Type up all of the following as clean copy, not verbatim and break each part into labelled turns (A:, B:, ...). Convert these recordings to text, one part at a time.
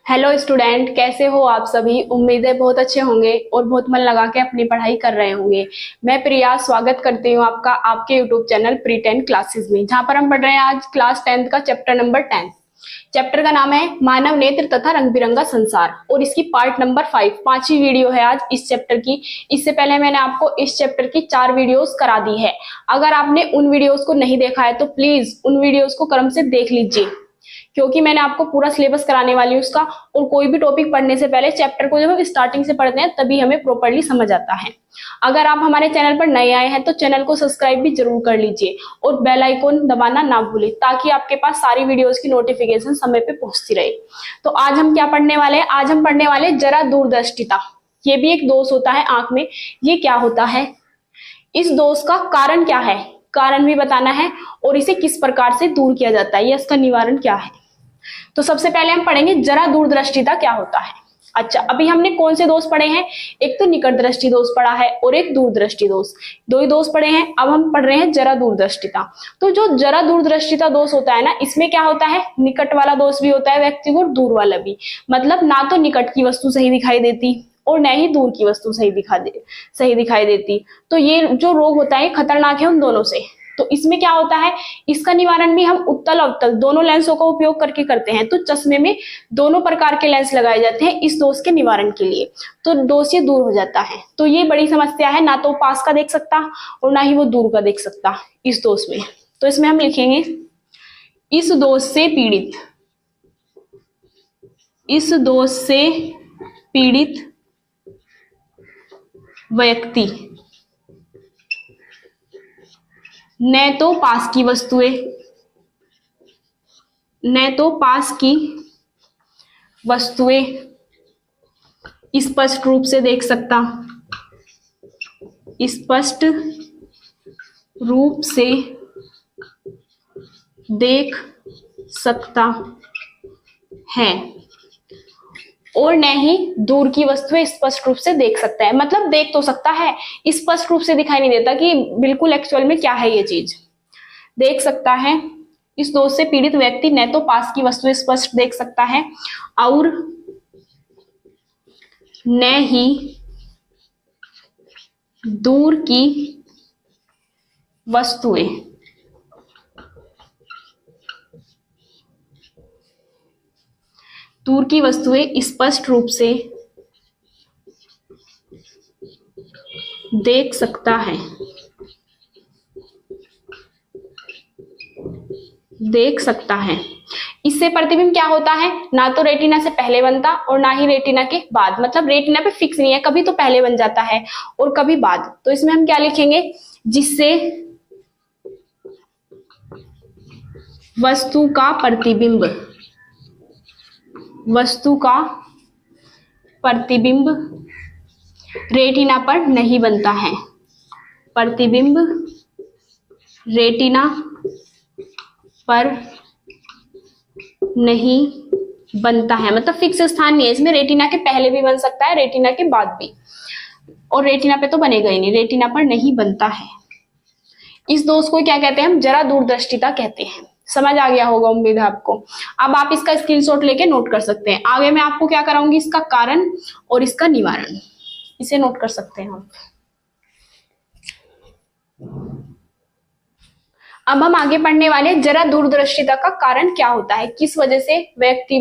A: Hello student, कैसे हो आप सभी। उम्मीद है बहुत अच्छे होंगे और बहुत मन लगा के अपनी पढ़ाई कर रहे होंगे। मैं प्रिया स्वागत करती हूँ आपका आपके यूट्यूब चैनल प्री 10 क्लासेस में, जहाँ पर हम पढ़ रहे हैं आज क्लास 10th का चैप्टर नंबर 10। चैप्टर का नाम है मानव नेत्र तथा रंग बिरंगा संसार और इसकी पार्ट नंबर 5 पांचवी वीडियो है आज इस चैप्टर की। इससे पहले मैंने आपको इस चैप्टर की 4 वीडियोस करा दी है। अगर आपने उन वीडियोस को नहीं देखा है तो प्लीज उन वीडियोस को क्रम से देख लीजिए, क्योंकि मैंने आपको पूरा सिलेबस कराने वाली हूँ उसका। और कोई भी टॉपिक पढ़ने से पहले चैप्टर को जब हम स्टार्टिंग से पढ़ते हैं तभी हमें प्रॉपर्ली समझ आता है। अगर आप हमारे चैनल पर नए आए हैं तो चैनल को सब्सक्राइब भी जरूर कर लीजिए और बेल आइकन दबाना ना भूलें, ताकि आपके पास सारी वीडियोस की नोटिफिकेशन समय पे पहुंचती रहे। तो आज हम क्या पढ़ने वाले हैं? आज हम पढ़ने वाले जरा दूरदृष्टिता। ये भी एक दोष होता है आंख में। ये क्या होता है, इस दोष का कारण क्या है, कारण भी बताना है और इसे किस प्रकार से दूर किया जाता है या इसका निवारण क्या है। तो सबसे पहले हम पढ़ेंगे जरा दूरदृष्टिता क्या होता है। अच्छा, अभी हमने कौन से दोष पढ़े हैं? एक तो निकट दृष्टि दोष पढ़ा है और एक दूरदृष्टि दोष, दो ही दोष पढ़े हैं। अब हम पढ़ रहे हैं जरा दूरदृष्टिता। तो जो जरा दूरदृष्टिता दोष होता है ना, इसमें क्या होता है, निकट वाला दोष भी होता है व्यक्ति को और दूर वाला भी। मतलब ना तो निकट की वस्तु सही दिखाई देती और न ही दूर की वस्तु सही दिखाई देती। तो ये जो रोग होता है खतरनाक है उन दोनों से। तो इसमें क्या होता है, इसका निवारण भी हम उत्तल अवतल दोनों लेंसों का उपयोग करके करते हैं। तो चश्मे में दोनों प्रकार के लेंस लगाए जाते हैं इस दोष के निवारण के लिए, तो दोष ये दूर हो जाता है। तो ये बड़ी समस्या है, ना तो पास का देख सकता और ना ही वो दूर का देख सकता इस दोष में। तो इसमें हम लिखेंगे इस दोष से पीड़ित व्यक्ति न तो पास की वस्तुएं स्पष्ट रूप से देख सकता है और न ही दूर की वस्तुएं स्पष्ट रूप से देख सकता है। मतलब देख तो सकता है, स्पष्ट रूप से दिखाई नहीं देता कि बिल्कुल एक्चुअल में क्या है ये चीज। देख सकता है, इस दोष से पीड़ित व्यक्ति न तो पास की वस्तुएं स्पष्ट देख सकता है और न ही दूर की वस्तुएं स्पष्ट रूप से देख सकता है। इससे प्रतिबिंब क्या होता है, ना तो रेटिना से पहले बनता और ना ही रेटिना के बाद। मतलब रेटिना पे फिक्स नहीं है, कभी तो पहले बन जाता है और कभी बाद। तो इसमें हम क्या लिखेंगे, जिससे वस्तु का प्रतिबिंब रेटिना पर नहीं बनता है। प्रतिबिंब रेटिना पर नहीं बनता है, मतलब फिक्स स्थान नहीं है इसमें। रेटिना के पहले भी बन सकता है, रेटिना के बाद भी, और रेटिना पे तो बनेगा ही नहीं, रेटिना पर नहीं बनता है। इस दोष को क्या कहते हैं हम? जरा दूरदृष्टिता कहते हैं। समझ आ गया होगा उम्मीद है आपको। अब आप इसका स्क्रीनशॉट लेके नोट कर सकते हैं। आगे मैं आपको क्या कराऊंगी, इसका कारण और इसका निवारण, इसे नोट कर सकते हैं आप। अब हम आगे पढ़ने वाले जरा दूरदृष्टिता का कारण क्या होता है, किस वजह से व्यक्ति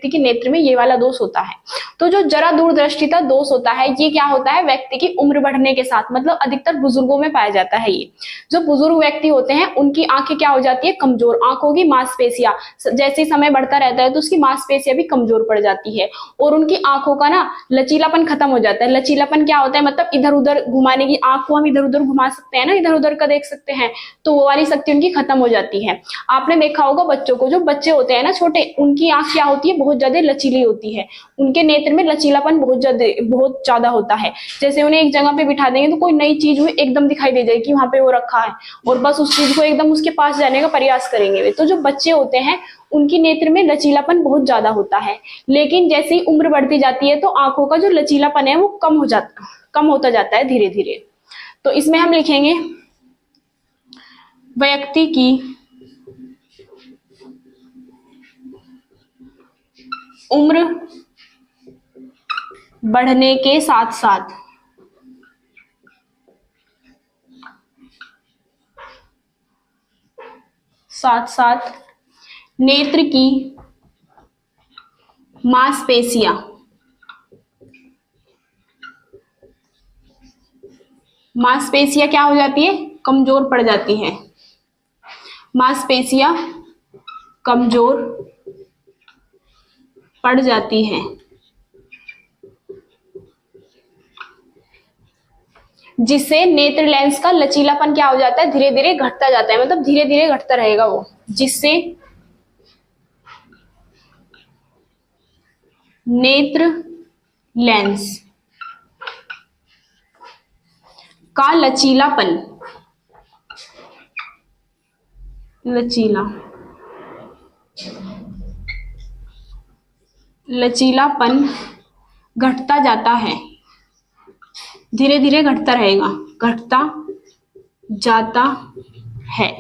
A: के नेत्र में ये वाला दोष होता है। तो जो जरा दूरदृष्टिता दोष होता है ये क्या होता है, व्यक्ति की उम्र बढ़ने के साथ, मतलब अधिकतर बुजुर्गों में पाया जाता है। ये जो बुजुर्ग व्यक्ति होते हैं उनकी आंखें क्या हो जाती है, कमजोर। आंखों की मांसपेशियां जैसे समय बढ़ता रहता है तो उसकी मांसपेशियां भी कमजोर पड़ जाती है और उनकी आंखों का ना लचीलापन खत्म हो जाता है। लचीलापन क्या होता है, मतलब इधर उधर घुमाने की, आंख को हम इधर उधर घुमा सकते हैं ना, इधर उधर का देख सकते हैं, तो वो वाली शक्ति उनकी खत्म हो जाती है। आपने देखा होगा बच्चों को, जो बच्चे होते हैं ना छोटे, उनकी आंख क्या होती है, बहुत ज्यादा लचीली होती है। उनके नेत्र में लचीलापन बहुत ज्यादा होता है। जैसे उन्हें एक जगह पे बिठा देंगे तो कोई नई चीज हुई एकदम दिखाई दे जाएगी वहां पे वो रखा है और बस उस चीज को एकदम उसके पास जाने का प्रयास करेंगे वे। तो जो बच्चे होते हैं उनकी नेत्र में लचीलापन बहुत ज्यादा होता है, लेकिन जैसे ही उम्र बढ़ती जाती है तो आंखों का जो लचीलापन है वो कम होता जाता है धीरे धीरे। तो इसमें हम लिखेंगे उम्र बढ़ने के साथ साथ नेत्र की मांसपेशियां क्या हो जाती है? कमजोर पड़ जाती हैं। मांसपेशियां कमजोर पड़ जाती हैं, जिससे नेत्र लेंस का लचीलापन क्या हो जाता है? धीरे धीरे घटता जाता है, मतलब धीरे धीरे घटता रहेगा वो, जिससे नेत्र लेंस का लचीलापन घटता जाता है, धीरे धीरे घटता रहेगा, घटता जाता है,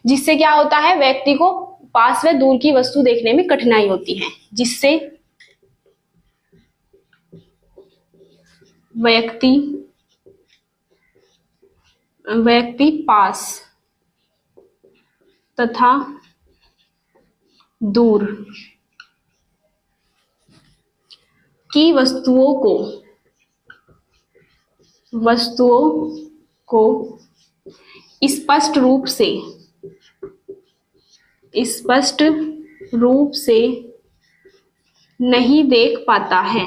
A: जिससे क्या होता है? व्यक्ति को पास व दूर की वस्तु देखने में कठिनाई होती है, जिससे व्यक्ति पास तथा दूर की वस्तुओं को स्पष्ट रूप से नहीं देख पाता है।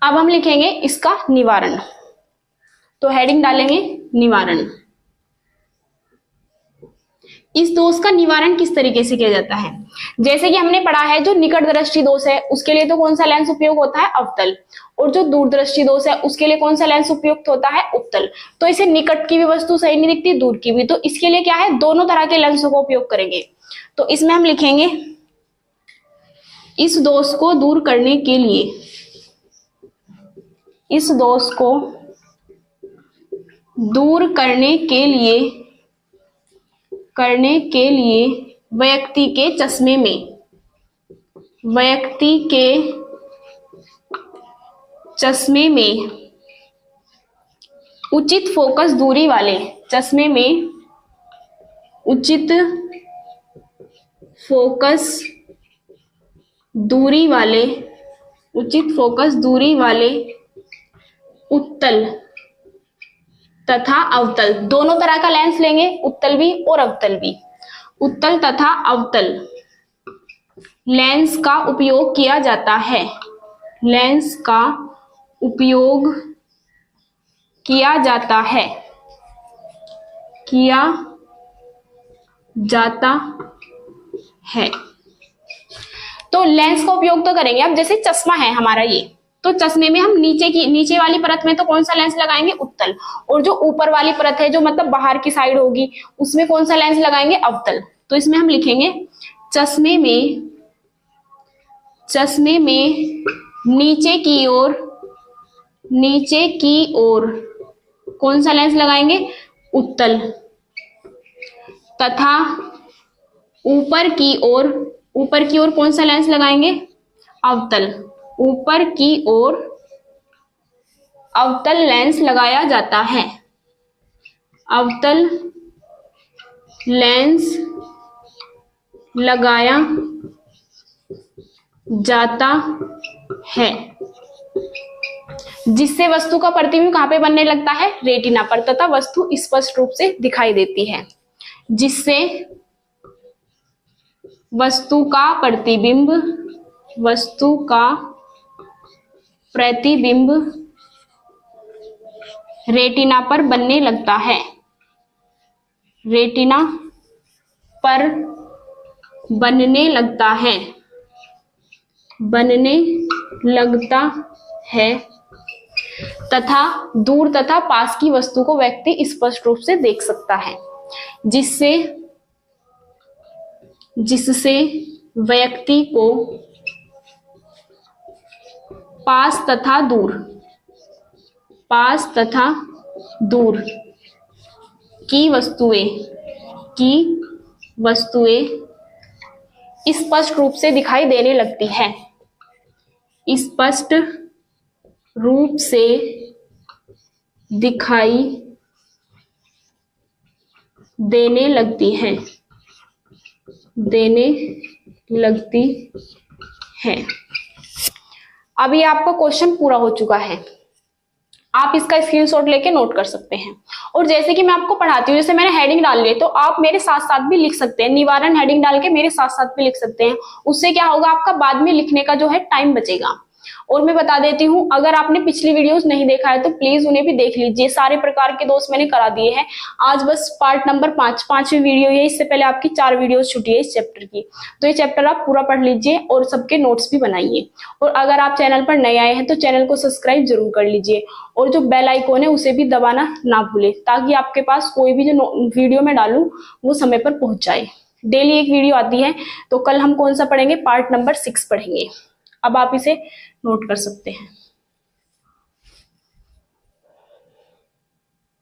A: अब हम लिखेंगे इसका निवारण, तो हेडिंग डालेंगे निवारण। इस दोष का निवारण किस तरीके से किया जाता है? जैसे कि हमने पढ़ा है, जो निकट दृष्टि दोष है उसके लिए तो कौन सा लेंस उपयोग होता है? अवतल। और जो दूरदृष्टि दोष है उसके लिए कौन सा लेंस उपयुक्त होता है? उत्तल। तो इसे निकट की भी वस्तु सही नहीं दिखती, दूर की भी, तो इसके लिए क्या है? दोनों तरह के लेंसों का उपयोग करेंगे। तो इसमें हम लिखेंगे इस दोष को दूर करने के लिए व्यक्ति के चश्मे में उचित फोकस दूरी वाले उत्तल तथा अवतल, दोनों तरह का लेंस लेंगे, उत्तल भी और अवतल भी। उत्तल तथा अवतल लेंस का उपयोग किया जाता है। तो लेंस का उपयोग तो करेंगे। अब जैसे चश्मा है हमारा ये, तो चश्मे में हम नीचे वाली परत में तो कौन सा लेंस लगाएंगे? उत्तल। और जो ऊपर वाली परत है, जो मतलब बाहर की साइड होगी, उसमें कौन सा लेंस लगाएंगे? अवतल। तो इसमें हम लिखेंगे चश्मे में नीचे की ओर कौन सा लेंस लगाएंगे? उत्तल। तथा ऊपर की ओर कौन सा लेंस लगाएंगे? अवतल। ऊपर की ओर अवतल लेंस लगाया जाता है। अवतल लेंस लगाया जाता है, जिससे वस्तु का प्रतिबिंब कहां पे बनने लगता है? रेटिना पर, तथा वस्तु स्पष्ट रूप से दिखाई देती है, जिससे वस्तु का प्रतिबिंब रेटिना पर बनने लगता है। रेटिना पर बनने लगता है तथा दूर तथा पास की वस्तु को व्यक्ति स्पष्ट रूप से देख सकता है, जिससे व्यक्ति को पास तथा दूर की की वस्तुएं स्पष्ट रूप से दिखाई देने लगती हैं। स्पष्ट रूप से दिखाई देने लगती हैं, देने लगती है। अभी आपका क्वेश्चन पूरा हो चुका है, आप इसका स्क्रीनशॉट लेके नोट कर सकते हैं। और जैसे कि मैं आपको पढ़ाती हूँ, जैसे मैंने हेडिंग डाल ली है तो आप मेरे साथ साथ भी लिख सकते हैं, निवारण हेडिंग डाल के मेरे साथ साथ भी लिख सकते हैं। उससे क्या होगा, आपका बाद में लिखने का जो है टाइम बचेगा। और मैं बता देती हूँ, अगर आपने पिछली वीडियोस नहीं देखा है तो प्लीज उन्हें भी देख लीजिए। सारे प्रकार के दोस्त मैंने करा दिए हैं। आज बस पार्ट नंबर 5 पांचवी वीडियो है। इससे पहले आपकी 4 वीडियोस छुटी है इस चैप्टर की, तो ये चैप्टर आप पूरा पढ़ लीजिए और सबके नोट्स भी बनाइए। और अगर आप चैनल पर नए आए हैं तो चैनल को सब्सक्राइब जरूर कर लीजिए और जो बेल आइकॉन है उसे भी दबाना ना भूले, ताकि आपके पास कोई भी जो वीडियो मैं डालूं वो समय पर पहुंच जाए। डेली एक वीडियो आती है। तो कल हम कौन सा पढ़ेंगे, पार्ट नंबर 6 पढ़ेंगे। अब आप इसे नोट कर सकते हैं।